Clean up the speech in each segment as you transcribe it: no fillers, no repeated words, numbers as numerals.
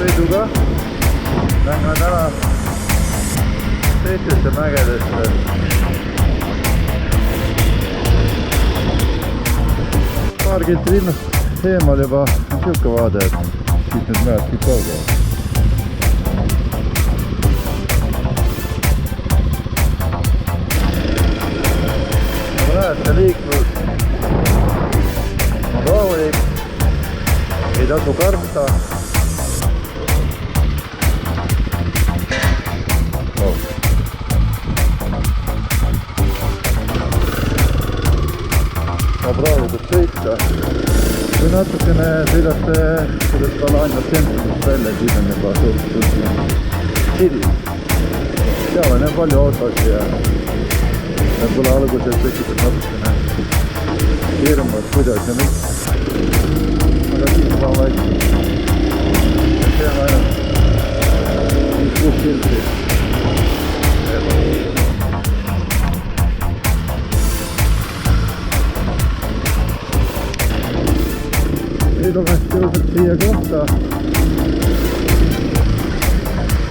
sõiduga. Lähme täna teistesse mägedesse. Paar kilti linnast eemal juba on siuke vaade, et siit nüüd mäed kõik kaugevad. Ma näen, et see liiklus on rahulik, ei tasu karta. Saab rahulikult sõita. Kui natukene sõidate sellest Alanya tsentrumist välja, siis on juba suhteliselt hilis. Seal on palju autosid ja võib-olla alguses tekitab natukene hirmu, et kuidas ja miks. Aga siis on vaikselt. See on ainult 5-6 kilti. Nüüd olen jõudnud siia kohta,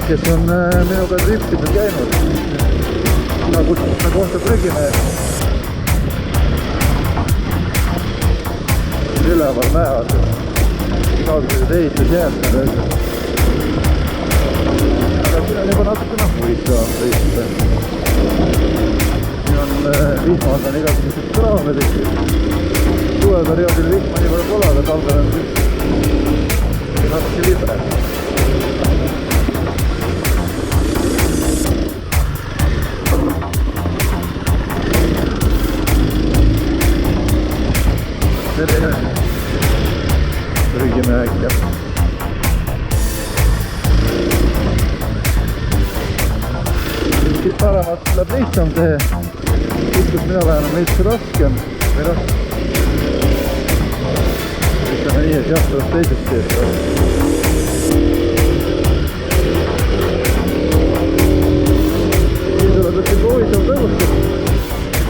kes on minuga driftinud käinud. Mina kutsun seda kohta Prügimäe. Üleval mäevad. Igasugused ehitusjäätmed öeldud. Aga siin on juba natukene huvitav sõita. Siin on vihmad on igasugused kraamid. Suveperioodil vihma nii palju pole, aga talvel on natuke libre. Selline Prügimäe äkki. Siit paremalt läheb lihtsam tee. Kus mina lähen on veits raskem. Ütleme nii, et jah, tuleb teisest teest. Siin tuleb ütleme huvitav tõustus.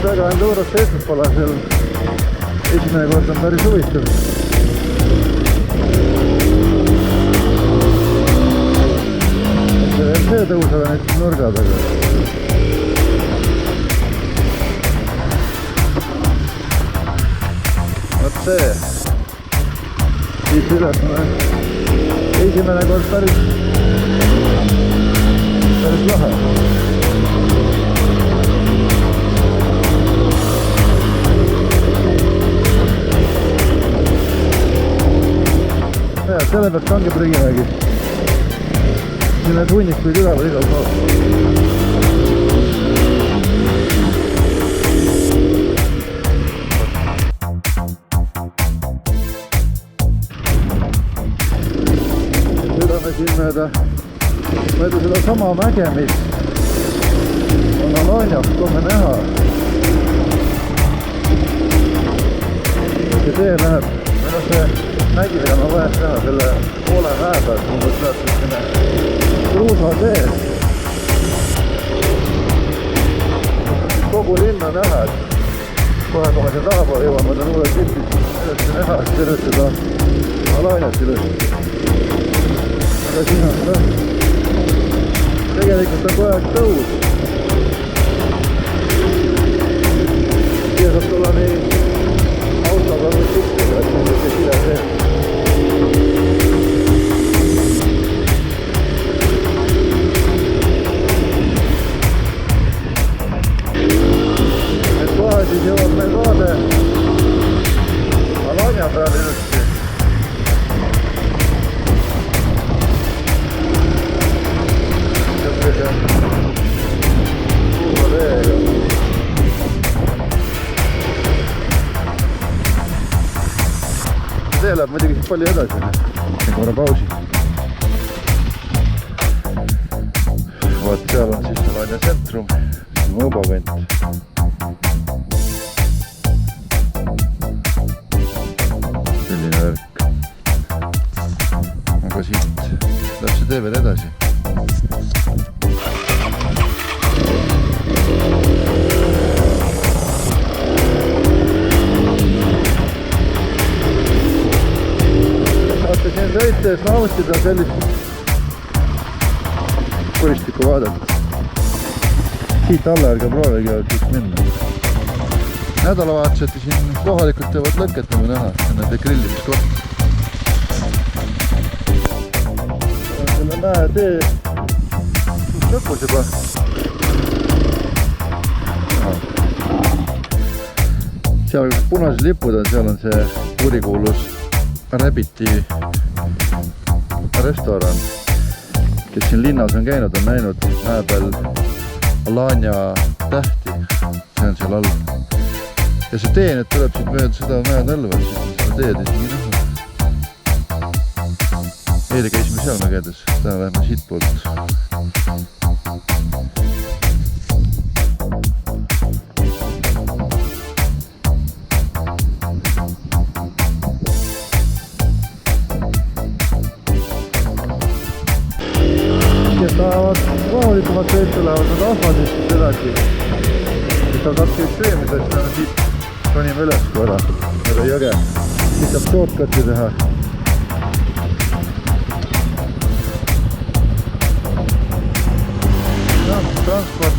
Väga endurast eesmest pole seal. Esimene kord on päris huvitav. See tõus on nüüd nurga taga. Vot see. Siit üles on esimene kord päris lahe. Ja, selle pealt ongi Prügimägi. Siin need hunnikuid üleval igal pool. Siin mööda seda sama mäge, mis on Alanjas kohe näha. See tee läheb, see mägi, mida ma vajan näha selle poole mäe pealt, mul läheb selline kruusa tee. Kogu linna näha, et kohe kui me siin tahapoole jõuame, on uued piltid sellest näha, et tervet seda Alanjas üles. Aga siin on seda. Tegelikult on kogu aeg tõus. Siia saab tulla nii autoga või siktega, et nüüd kes üle see. Et kohe siis jõuab meil vaade Alanya peal ilusti. See läheb muidugi palju edasi. Korra pausi. Vaat seal on siis Alanya tsentrum, Mõõbavent. Selline värk. Aga siit läheb see tee veel edasi. Saate siin sõites nautida sellist poistikku vaadata. Siit alla ärge proovige kõik minna. Nädalavahetuseti siin kohalikud teevad lõket nagu näha, nende grillimiskoht. Selle näe tee lõpus juba. Seal punased lipud on, seal on see kurikuulus Rabbiti restoran. Kes siin linnas on käinud, on näinud mäe peal Alanya tähti. See on seal all. Ja see tee nüüd tuleb siit mööda seda mäenõlva, siis seda teed isegi näha. Eile käisime seal mägedes, täna läheme siit poolt. Kes tahavad rahulikumalt veed tulevad nad asfaldist edasi. Siis on katki ekstreemidest, me siit ronime üles korra, üle jõge. Siis saab shortcuti teha. Transport.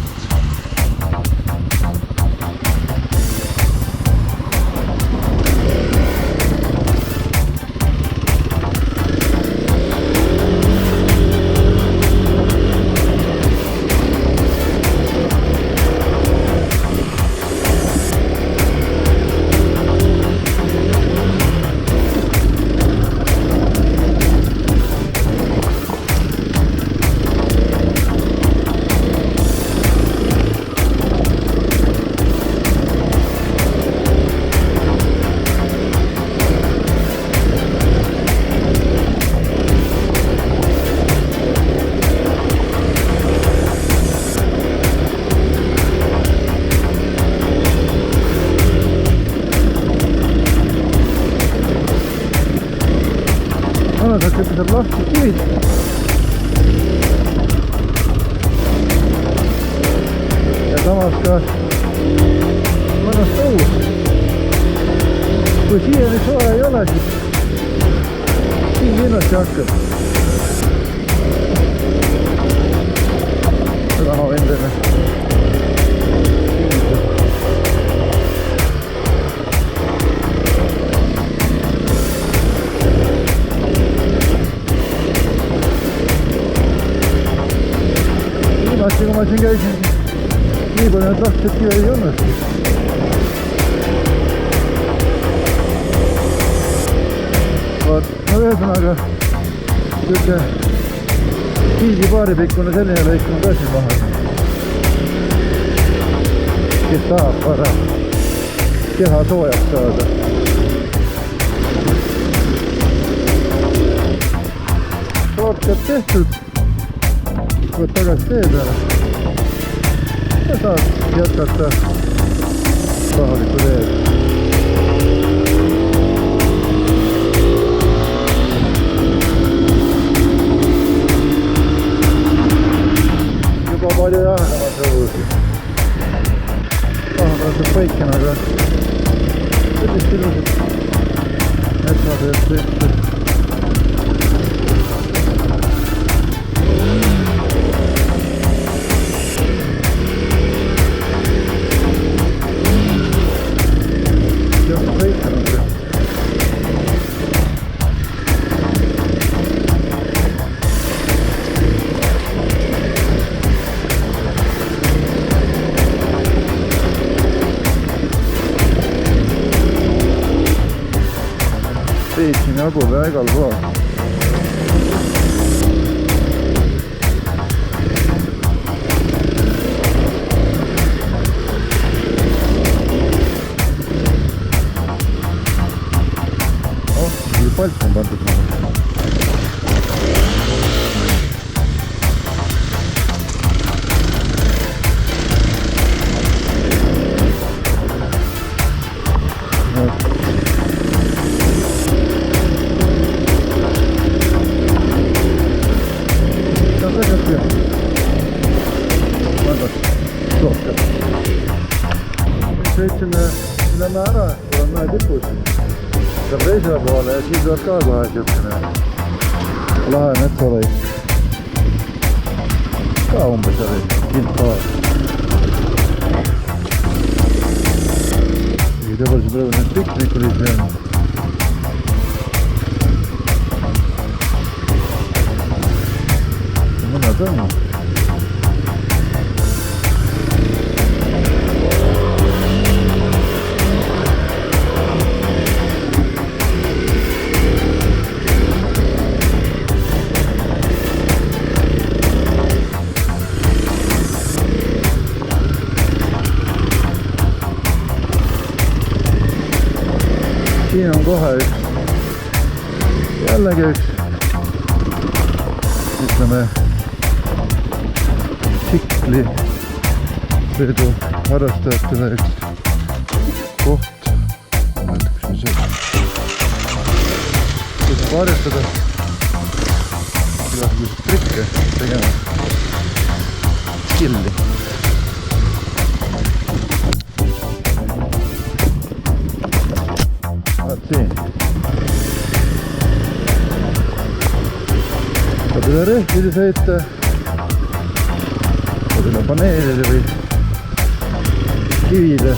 Mõnusalt saab lahti kivid. Ja samas ka mõnus tõus. Kui siia nüüd soe ei ole, siis siin kindlasti hakkab. Seda ma võin teile. Kui ma siin käisin, nii palju need lahtised kive ei õnnestu. Vaat, no ühesõnaga siuke kiigipaari pikkune selline lõik on ka siin maha. Kes tahab vara keha soojaks saada. Shortcut tehtud. Võt tagasi tee peale ja saad jätkata rahulikku teed. Juba palju jahenemas õusi. Vahepealselt põiken, aga sellist ilusat metsatööd tehtud. Siin jagu pea igal pool. Nii palk on pandud. Sõitsime üle mäe ära, kui on mäe tipus. Saab teisele poole ja siis tuleb ka kohe siukene lahe metsalõik. ka umbes oli kildpaar. Tavaliselt praegu need piknikulid seal. Mõned on. Siin on kohe jällegi üks, ütleme, tsiklisõidu harrastajatele üks koht, kus harjutada igasuguseid trikke tegema, skilli. Siin. Saab üle rehvide sõita, saab üle paneelide või kivide.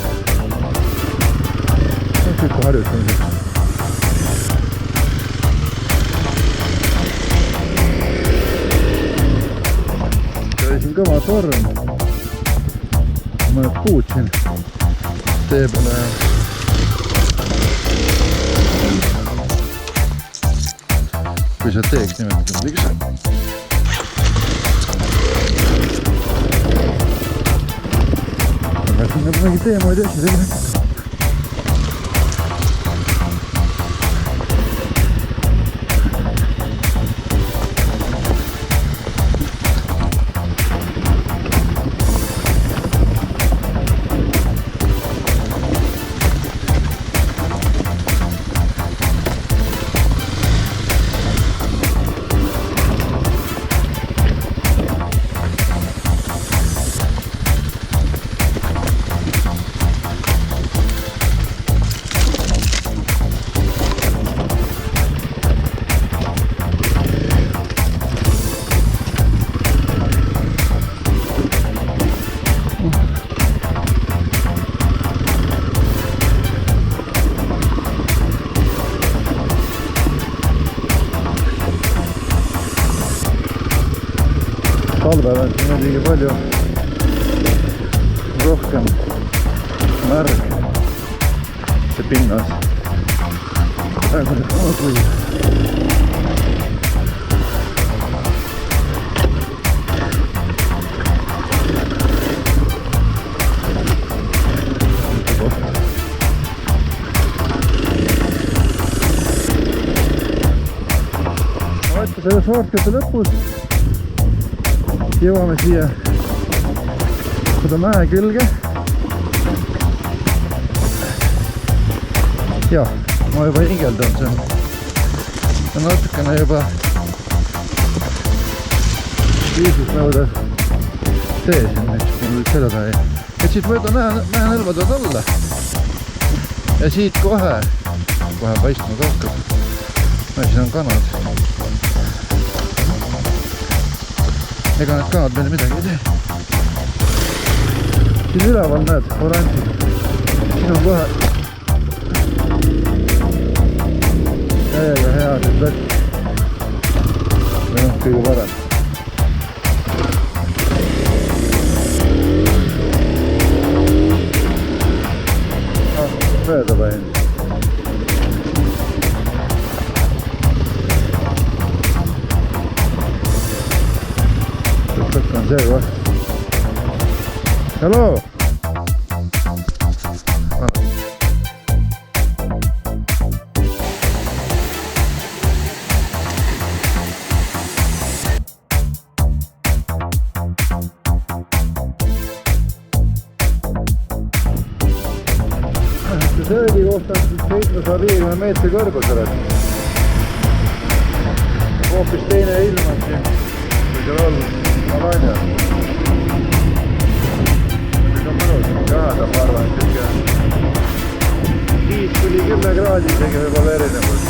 Siuke harjutamiseks. Oli siin kõva torm. Mõned puud siin tee peale ja kui sa teeks niimoodi muidugi see. Aga siin on mingi teemaid ja asjad ei lähe. Talvel on siin muidugi palju rohkem märg see pinnas. Praegu on kui selle saartkate lõpus jõuame siia seda mäe külge. Jah, ma juba hingeldan, see on natukene juba viisusnõude tee siin, kui nüüd seda taha ei. Et siit mööda mäenõlvad on olla ja siit kohe paistma hakkab. Siin on kanad. Ega need kanad meile midagi ei tee. Siin üleval näed, oranžid. Siin on kohe täiega hea see plats. Või noh, kõige parem. Mööda pain. On see koht. Hello! Söögi kohta on 750 meetri kõrgusel. Hoopis teine ilm on siin, kui seal olnud. Alanja. Nüüd on mõnus jääda, ma arvan, et 5–10 kraadi isegi võib olla erinevus.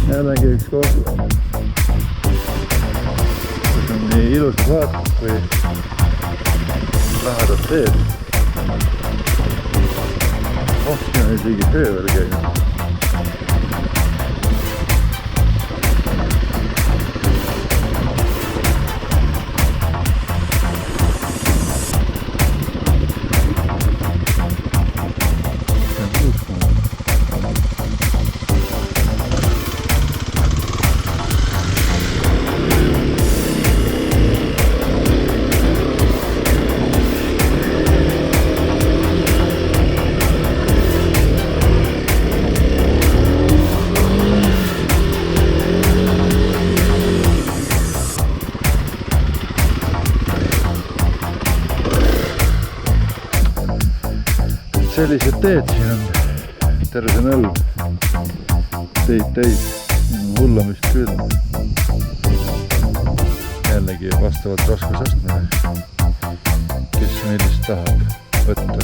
jällegi üks koht, kus on nii ilusad vaated kui lähedad teed. Oh, siin on isegi töö veel käinud. Sellised teed siin on terve nõlv teid täis, hullamist küll. Jällegi vastavalt raskusastmele, kes millist tahab võtta.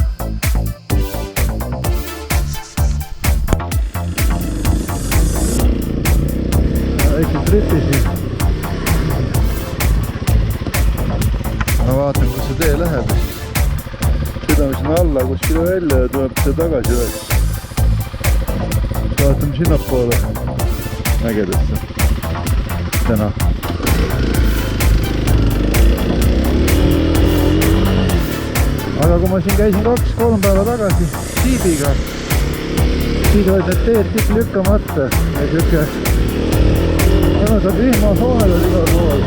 Väike tripi siin. Ma vaatan, kus see tee läheb. Sõidame sinna alla kuskile välja ja tuleb see tagasi üles. Vaatame sinnapoole mägedesse täna. Aga kui ma siin käisin 2-3 päeva tagasi siibiga, siis olid need teed kõik lükkamata ja siuke mõnusad vihmasooned olid igal pool.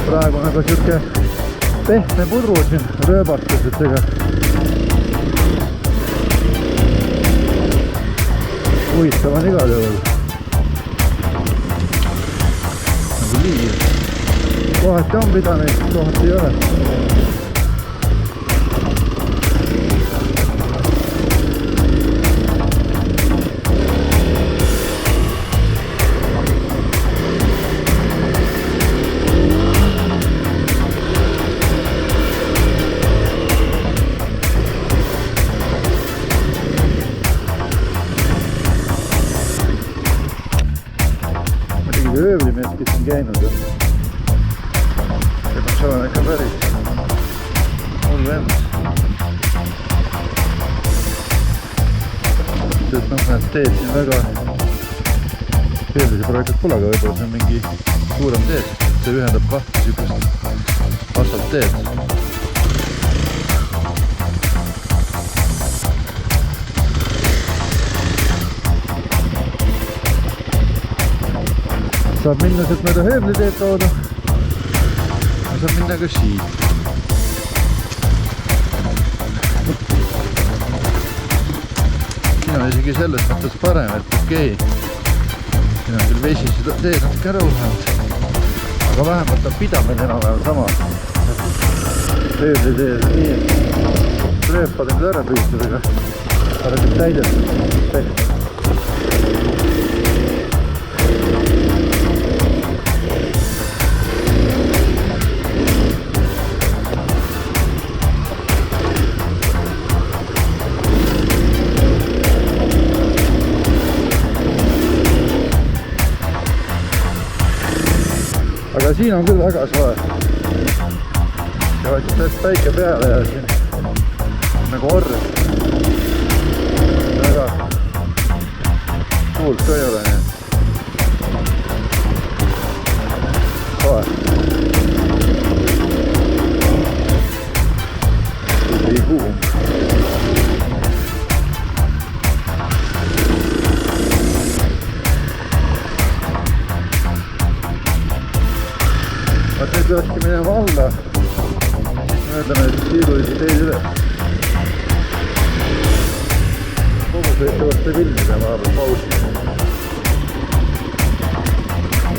Praegu on aga siuke pehme pudru siin rööbastusitega. Huvitav on igal juhul. Nagu liiv. Kohati on pidanud, kohati ei ole. Öövlimees, kes on käinud, et see on ikka päris mul vend. Sest need teed siin väga sellised projektid pole, aga võib-olla see on mingi suurem teed, see ühendab kahte sihukest asfaltteed. Saab minna sealt mööda höövliteed kaudu ja saab minna ka siit. Siin on isegi selles mõttes parem, et okei. Siin on küll vesisi teed natuke rõuhanud, aga vähemalt on pidamine enam-vähem sama. Höövliteed nii, et rööpad end ära püütud, aga küll täidetud. Aga siin on küll väga soe. Ja võtsid täiesti päike peale ja siin nagu orr. Väga tuult ka ei ole. Soe. Ei kuum. Vaat nüüd peakski minema alla, siis möödame siirulisi teid üles. Kogu sõitavast filmida vahepeal pausi.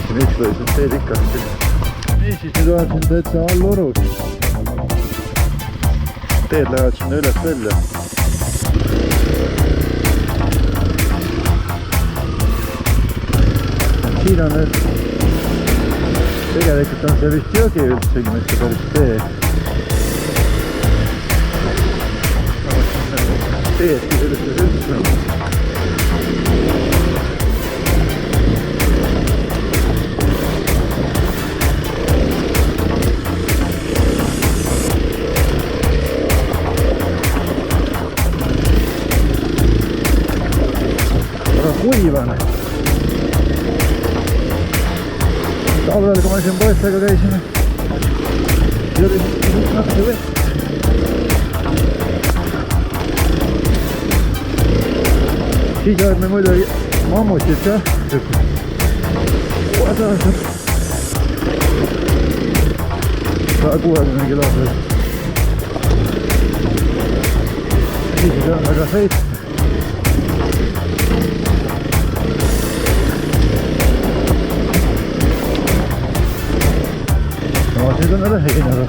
Siin ükslõised teed ikka. Nii, siis nüüd olen siin täitsa all urus. Teed lähevad sinna üles välja. Siin on nüüd tegelikult on see vist jõgi üldsegi, mitte päris tee. teedki sellistes üldse. Aga kuivane. Talvel, kui ma siin poistega käisin, siis oli natuke vett. Siis oleme muidugi mammutit jah. 160 kilomeetrit. Siis on väga sõit. No nüüd on jälle heinaga.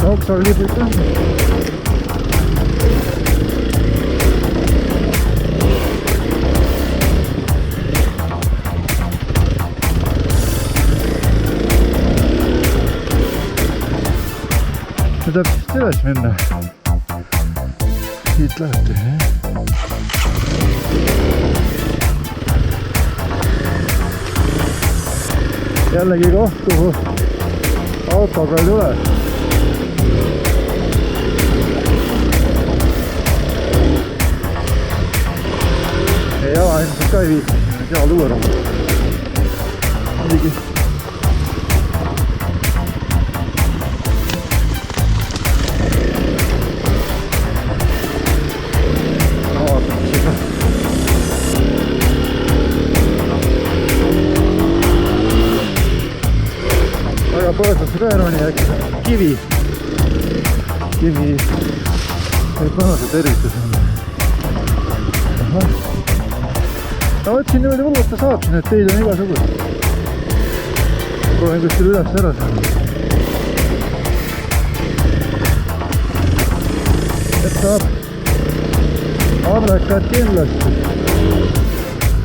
Oksaga lipub ka. Nüüd täpselt siit üles minna. Siit lähete. Jällegi koht, kuhu autoga ei tule. Jala ilmselt ka ei viitsi, seal luurama. Muidugi. Vaatame seda. Väga põõsasse ka eroni, äkki kivi. Kivi ei põõsa tervitus on. Ahah. No võt siin niimoodi võlvata saab siin, et teid on igasugused. Proovin kuskil üles ära saada. Et saab abrakad kindlasti.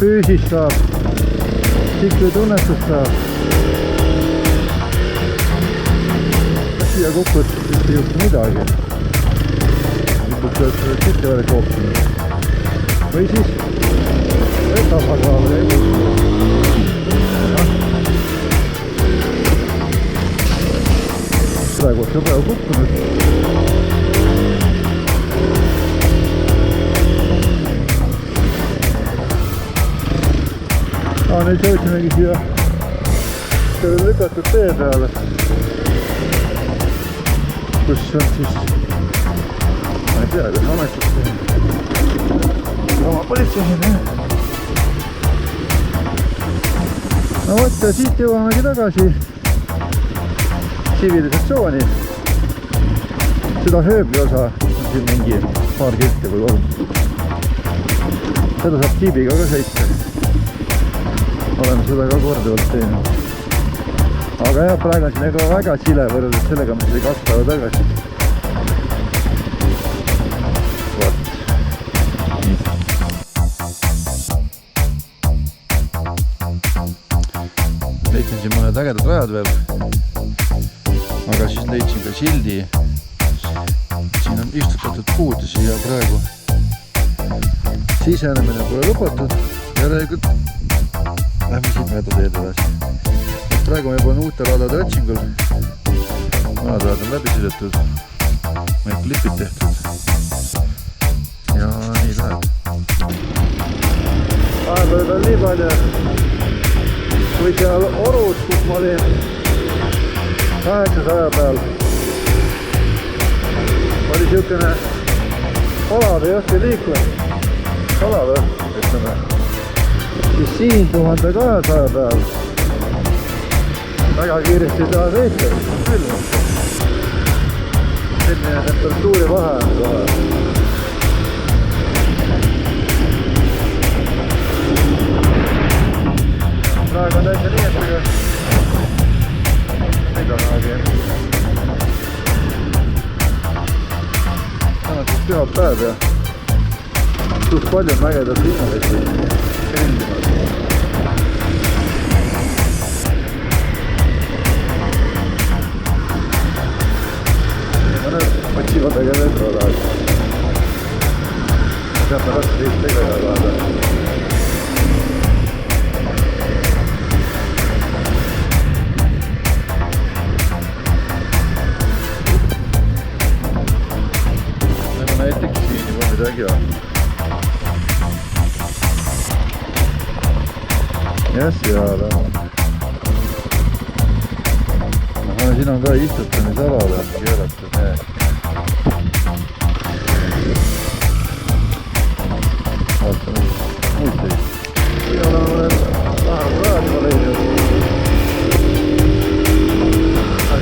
Füüsist saab. Sikli tunnetust saab. Siia kukud ei juhtu midagi. Nüüd peab seda sitte välja koopsima. Või siis tasakaal ei praegu on see päev kukkunud. Nüüd jõudsimegi siia selle lükatud tee peale, kus on siis, ma ei tea, kas ametlik oma politseine. No võt, ja siit jõuamegi tagasi tsivilisatsiooni. Seda hööbli osa on siin mingi paar kilti või kolm. Seda saab kiibiga ka sõita. Oleme seda ka korduvalt teinud. Aga jah, praegu on siin väga sile võrreldes sellega, mis oli 2 päeva tagasi. Leidsin siin mõned ägedad rajad veel, aga siis leidsin ka sildi. Siin on istutatud puud ja siia praegu sisenemine pole lubatud. Järelikult lähme siit mööda teed edasi. Praegu me pole uute radade otsingul. Vanad rad on läbi sõidetud, meil klipid tehtud ja nii läheb. Vahepeal on nii palju kui seal Orus, kus ma olin 800 peal, oli siukene kalav ei õhti liiklev. Kalav õhti, ütleme. Siis siin 1200 peal väga kiiresti ei taha sõita, küll. Selline temperatuuri vahe on kohe. Praegu on täitsa nii, et midagi. Täna siis pühapäev ja suht palju on mägedat linnalisi kõndimas. seal on. Siin on ka istutamisalale keeratud need. Vaatame muid teid. Siin oleme raadiga leidnud.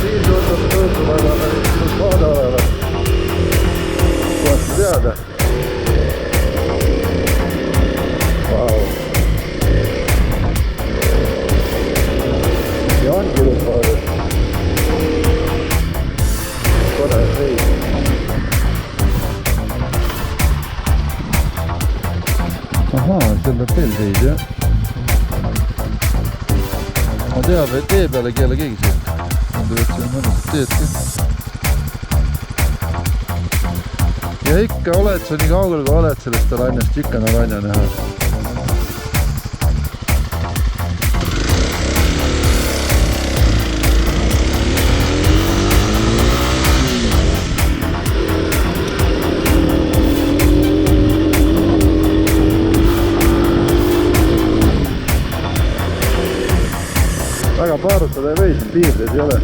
Siin tundub tõusumada vaada olevat. Kohast teada. Vau. Ja ongi ilus vaadata. Tore seis. Ahaa, seal läheb veel seis, jah. Ma teab, et tee peale ei ole keegi seis. Tundub, et see on mõnusad teed ka. Ja ikka oled sa nii kaugel, kui oled sellest Alaniast ikka Alania näha. Väga paarutada ei või, siin piirdes ei ole.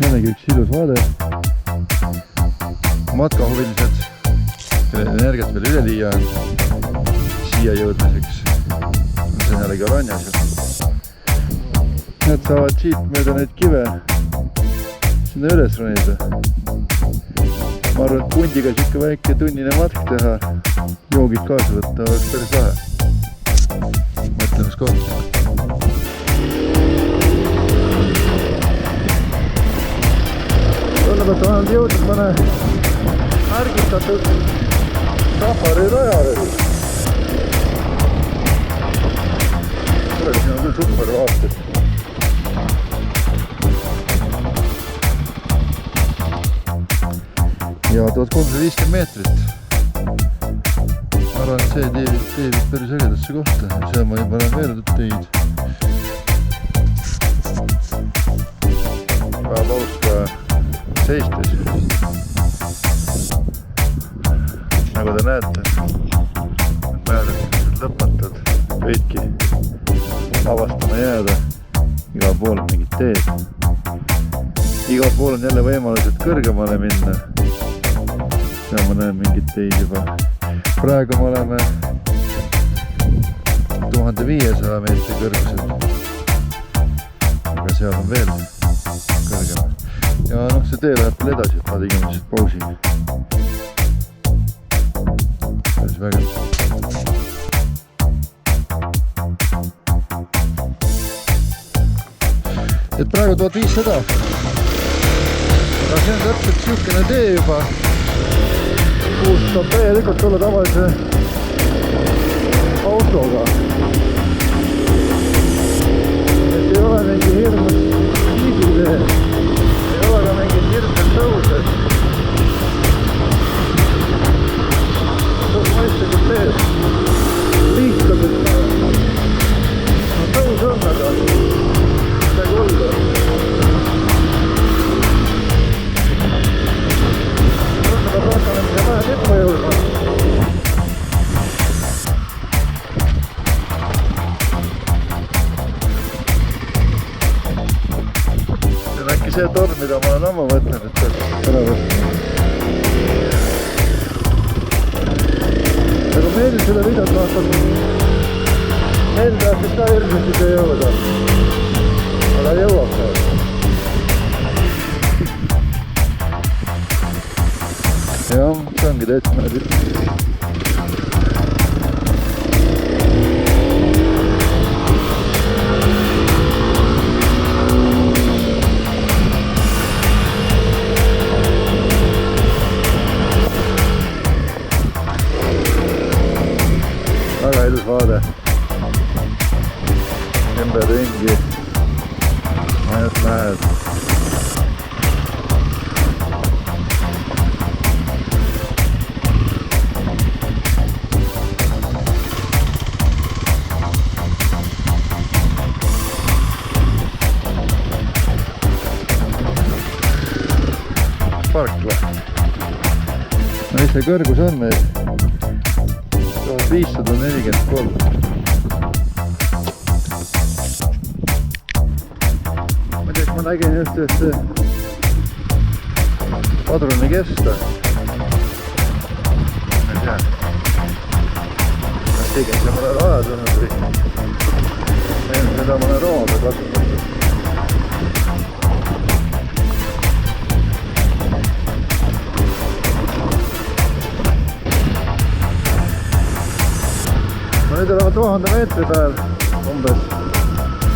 Jällegi üks ilus vaade. Matkahuvilised, kellel energiat veel üleliia on siia jõudmiseks. See on jällegi Alanias. Need saavad siit mööda neid kive sinna üles ronida. Ma arvan, et pundiga siuke väike tunnine matk teha, joogid kaasa võtta, oleks päris lahe. Mõtlemiskoht. Tundub, et olen jõudnud mõne märgistatud safari rajale. Siin on küll super vaated. Ja 1350 meetrit. Ma arvan, et see teeb päris ägedasse kohta. Seal ma olen veeldud teid. Väga paus ka seistes. Nagu te näete, mäed on lõpmatud. Võidki avastama jääda. Igal pool on mingid teed. Igal pool on jälle võimalused kõrgemale minna. Seal ma näen mingid teid juba. Praegu me oleme 1500 meetri kõrgusel. Aga seal on veel kõrgem. Ja noh, see tee läheb veel edasi, et ma tegime lihtsalt pausi. Päris vägev. Et praegu 1500. Aga see on täpselt siukene tee juba. Kuus saab täielikult tulla tavalise autoga. Et ei ole mingi hirmus kiiditee. Ei ole ka mingi hirmus tõused. Tõus mõistlikult teed. Lihtlaselt. No tõus on, aga midagi hullu. Vaatame, mida vaja tippa jõudma. See on äkki see torm, mida ma olen ammu mõtlen, et peaks ära võtma. Aga meil seda videot vaatab. Meil peab vist ka hirmsasti see jõuda. Aga jõuab ka. Jah, see ongi täitsa mõne tipp. Väga ilus vaade. Ümber ringi. Ainult mäed. park või? No mis see kõrgus on meil? 1543. Ma ei tea, ma nägin just ühte padruni kesta. Ma ei tea. Kas tegin see mõne raja tulnud või? Seda mõne rooma kasutatud. No nüüd oleme 1000 meetri peal umbes.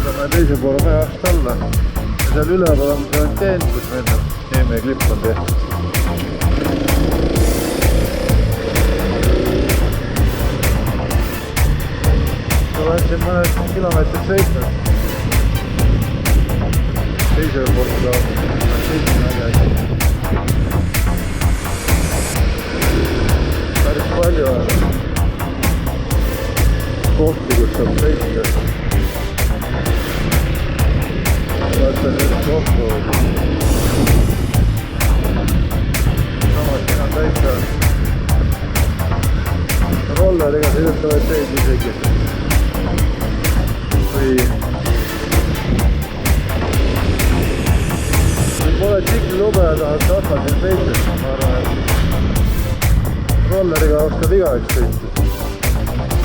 Tuleme teise poole mäest alla. Ja seal üleval on see antenn, kus meil eelmine klipp on tehtud. Olen siin mõned kilomeetrid sõitnud. Teisel poolt ka sõitsin äge. Päris palju on kohti, kus saab sõita. Vaatan nüüd kokku. Samas siin on täitsa rolleriga sõidutavaid teid isegi. Kui pole tsikli-lube ja tahad asfaldil sõita, ma arvan, et rolleriga oskab igaüks sõita.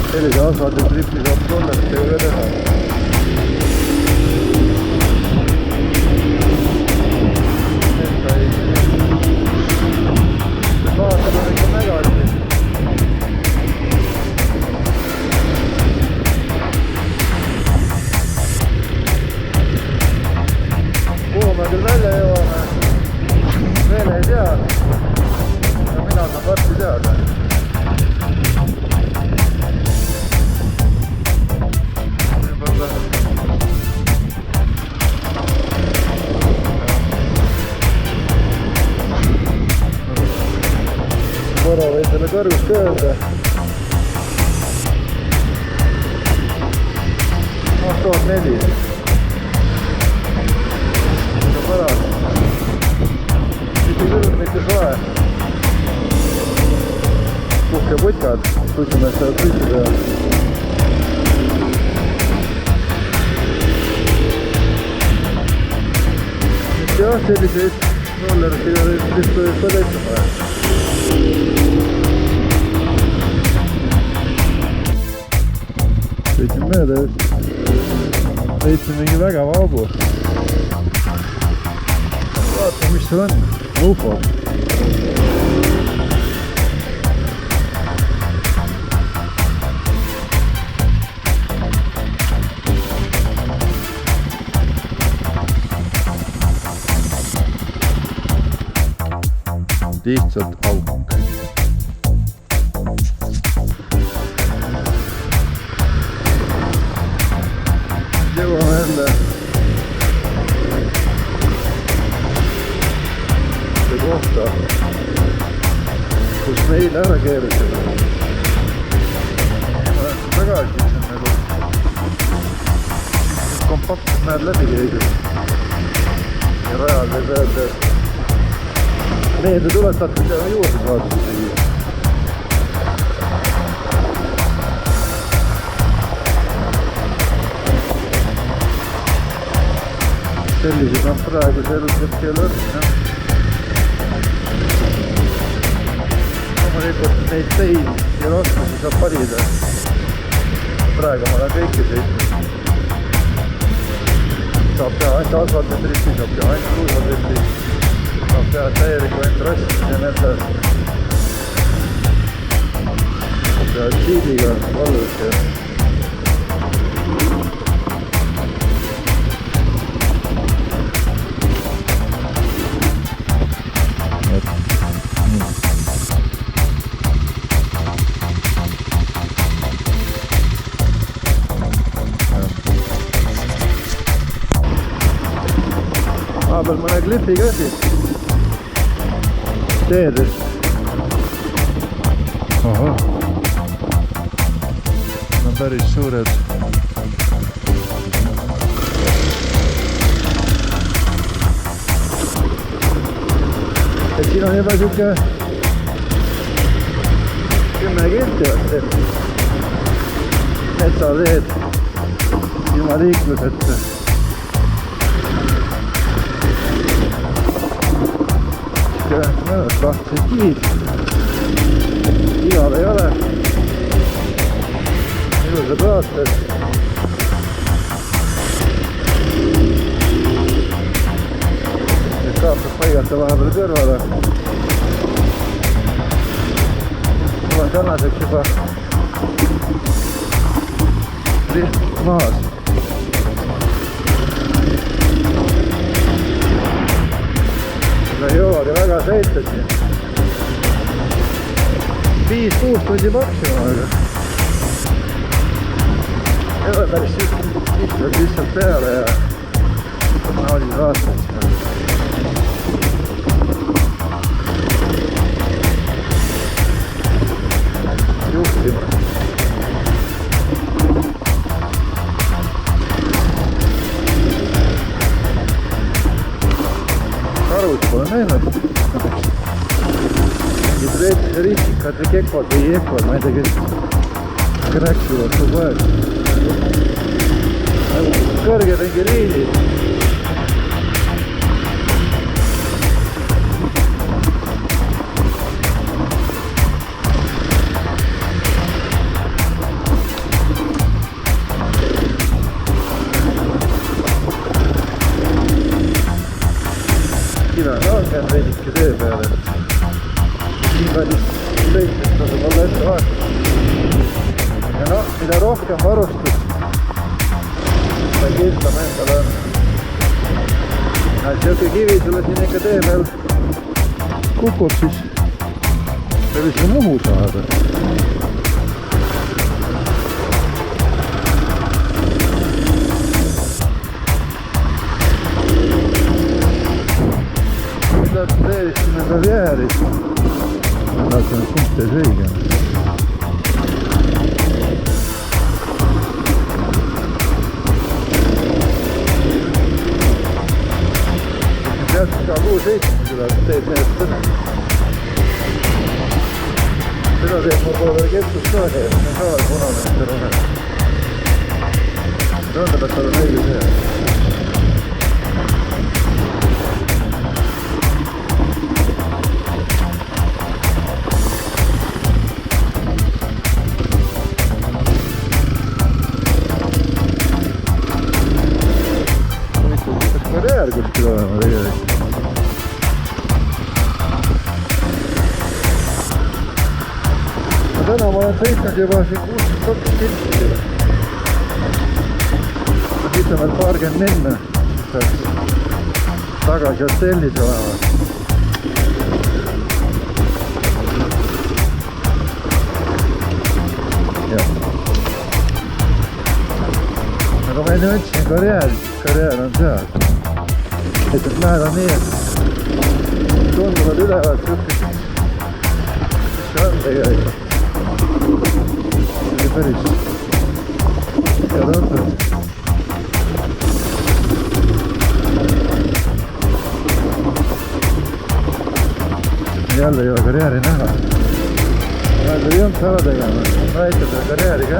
Sellise asfalditripi saab rolleritega ka teha. Vaatad on ikka mägasi. Kuhu me küll välja jõuame, veel ei tea. Ja mina saan varsti teada. Korra võin selle kõrgust ka öelda. 1004. Aga pärast. Mitte külm, mitte soe. Puhke putkad, suitsumees saavad püsti peal. Jah, selliseid rollersiga vist võib ka täitsa vaja. Sõitsin mööda just. Leidsin mingi vägeva augu. Vaata, mis see on. UFO. Lihtsalt auk. Jõuame jälle see kohta, kus me eile ära keerisime. Ma lähen tagasi, see on nagu kompaktselt näed läbi keegi. Ja rajal võib öelda, et meelde tuletatud ja juurde saadud isegi. Sellised on praegu selles hetkel on. Loomulikult neid teid ja raskusi saab valida. Praegu ma olen kõiki sõitnud. Saab teha ainult asfaltitripi, saab teha ainult kruusatripi. Saab teha täieliku entrassi metsas. Saab teha tsiidiga valus ja peal mõne klipi ka siis teedest. Aha. No päris suured. et siin on juba siuke 10 kilti vast metsateed ilma liikluseta. Mõned lahtised kivid, igal ei ole, ilusad vaated. Saab paigata vahepeal kõrvale. Mul on tänaseks juba liht maas. Ei jõuagi väga sõita siin. 5-6 tundi maksimum, aga ei ole päris lihtsalt peale ja naudid vaatad. Juhtima. Karud pole näinud. Ristikad või kekvad või ekvad, ma ei tea, kes kräksivad kogu aeg. Kõrged mingi liinid. Kina langen veidike tee peale. Nii palju sõitmist on olla ette vaatama. Ja noh, mida rohkem varustus, seda kiltam endal on. Siuke kivi sulle siin ikka tee peal kukub, siis peab isegi muhu saada. Teerisin enda vjääri. Ma tahtsin, et kumb tees õige on. Peaks ka kuu sõitma seda teed meelest tõne. Seda teeb mul pole veel ketsus ka nii, et see on ka punane ette rohe. Tundub, et tal on õige see. Karjäär kuskil olema tegelikult. Täna ma olen sõitnud juba siin 62 kilti. Siit on veel paarkümmend minna, siis peaks tagasi hotellis olema. Aga ma enne ütlesin karjäär on seal. Et mäed on nii, et tunduvad ülevad suhtes, mis see on tegelikult. See oli päris hea tundub. Jälle ei ole karjääri näha. Näed, oli jõnks ära tegema, näitab seda karjääri ka.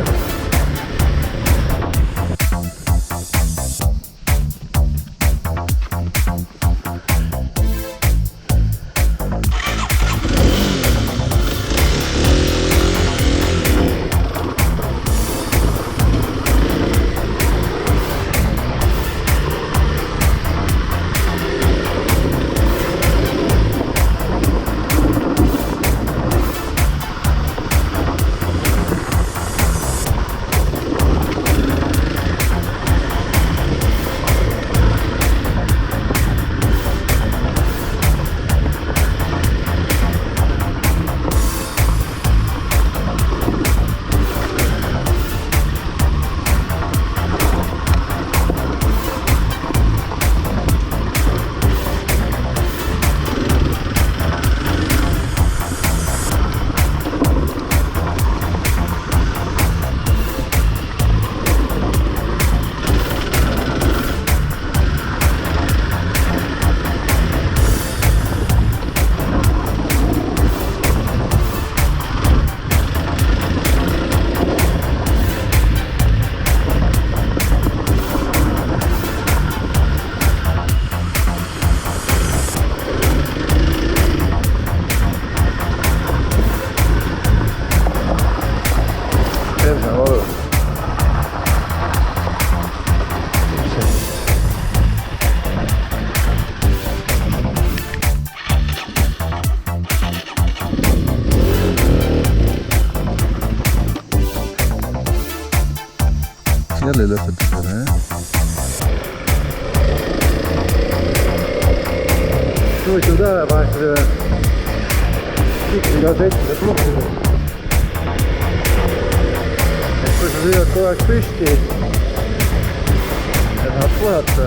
oli lõpetusele, jah. Suisu tähe vahetada X-iga 7 plokkides. Et kui sa sõidad kogu aeg püsti ja tahad puhata,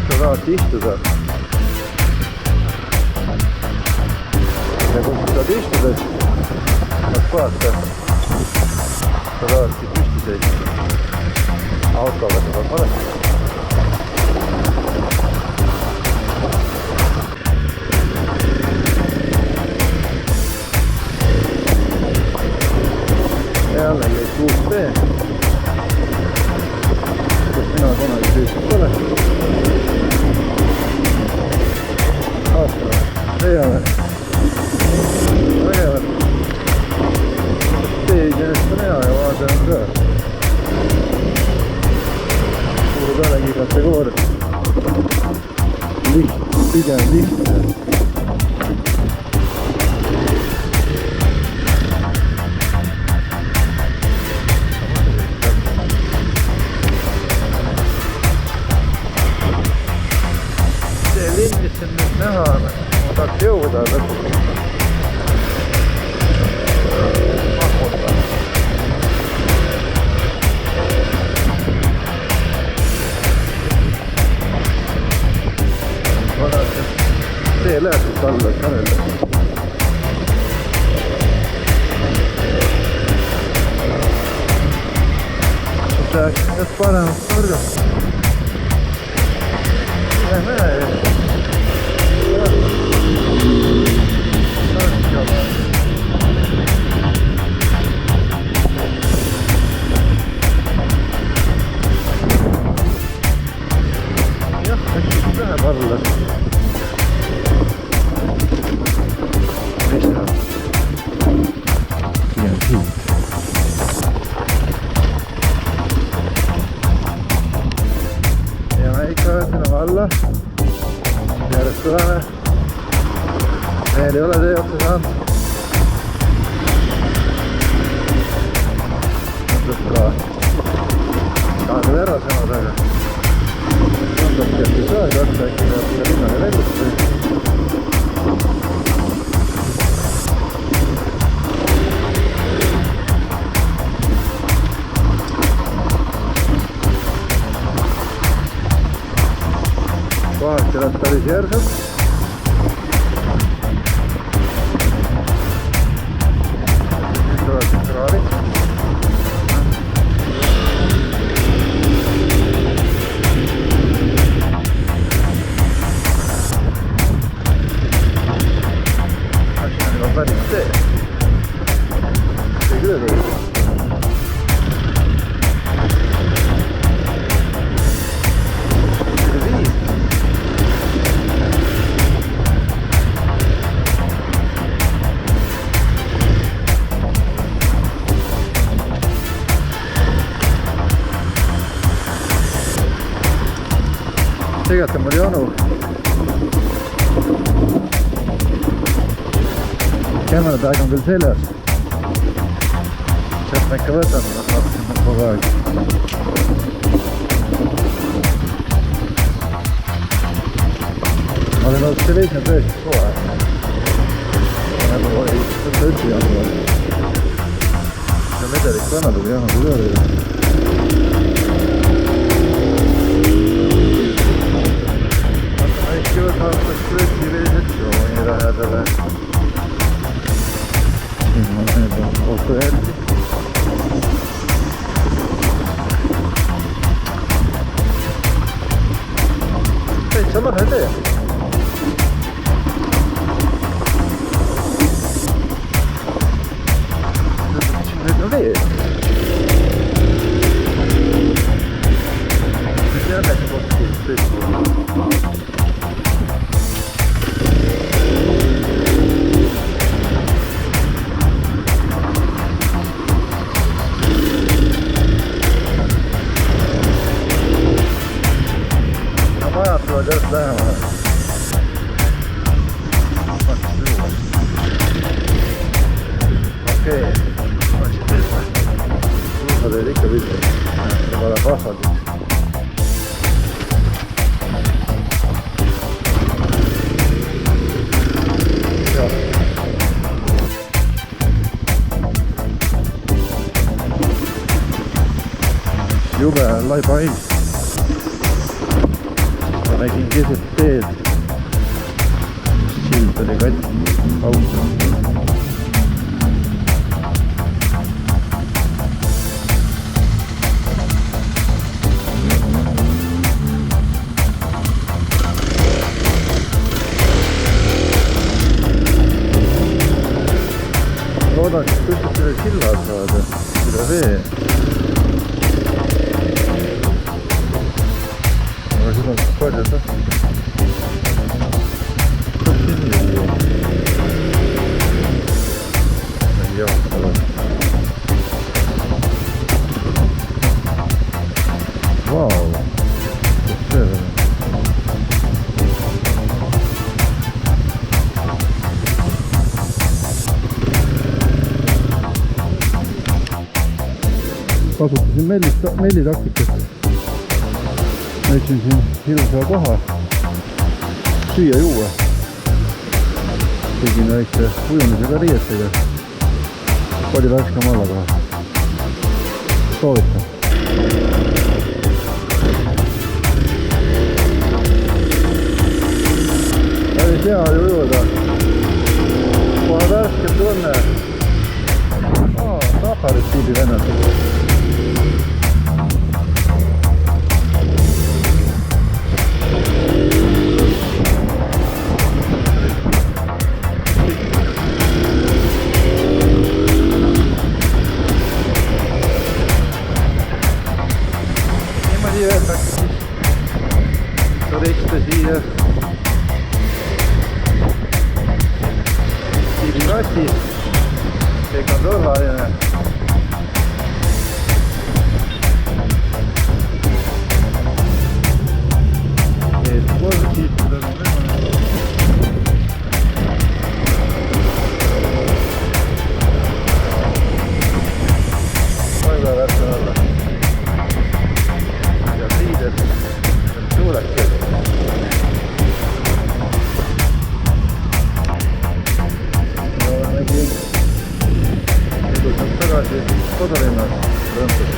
sa tahad istuda. Ja kui sa saad istudes, tahad puhata, sa tahadki püsti seista. Autoga sa tahad valesti. Jällegi 6B, kus mina kunagi sõitnud pole. Aastane, leiame. Leiavad. Tee iseenest on hea ja vaade on ka. Suure pealegi kategooria. Pigem lihtne. Mis siin nüüd näha on, ma tahaks jõuda lõpuks. Mahmuta. Ma tahaks, et tee läheb siit alla, et kanelda. Läheks just paremast nurgast. Lähme. Jah, äkki läheb alla. Mis läheb? Pigem siit. Ja me ikka ütleme alla. Järjest tuleme. Meil ei ole tee otsa saanud. Mõtleb ka tahad ära sõna taga. Tundabki, et ei saa katsa, äkki peab seda linnale lennust. Kohati elab päris järsult. Päris tee. See küll tuli. See viib. Tegelikult mul jonu. Kämmerad aeg on küll seljas. Sealt ma ikka võtan, ma vaatasin kogu aeg. Ma olen olnud sellisne tõesti kogu aeg. Nagu oli võtta üldse janu. See medelik vana tuli janu kui üle. Vaata äkki võtaks krõti veesetsiooni lähedale. Ma nüüd on kohtu järgi. Täitsa lahe tee. Nüüd on vee. Nüüd jällegi kohtu tõesti. Majad tulevad järjest lähemale. Okei. Suusateed ikka pildil. tervala kasvadis. Jube laiba ilm. Ma nägin keset teed. Sild oli katki. Auto. Loodan, et püstib selle silla saada üle vee. Aga siin on palju tahti. Kas siin juua? Ei jahtala. Vau! Kus see veel on? Kasutasin mellitaktikast. Leidsin siin ilusa koha süüa juua. Tegin väikse ujumisega riietega. Palju värskam alla kohe. Soovitan. Päris hea oli ujuda. Kohe värskem tunne. Saharit tiibi vennasega. Niimoodi öeldakse siis turiste siia tiibikastis. Kõik on turvaline. Kodulinnas rõõmsalt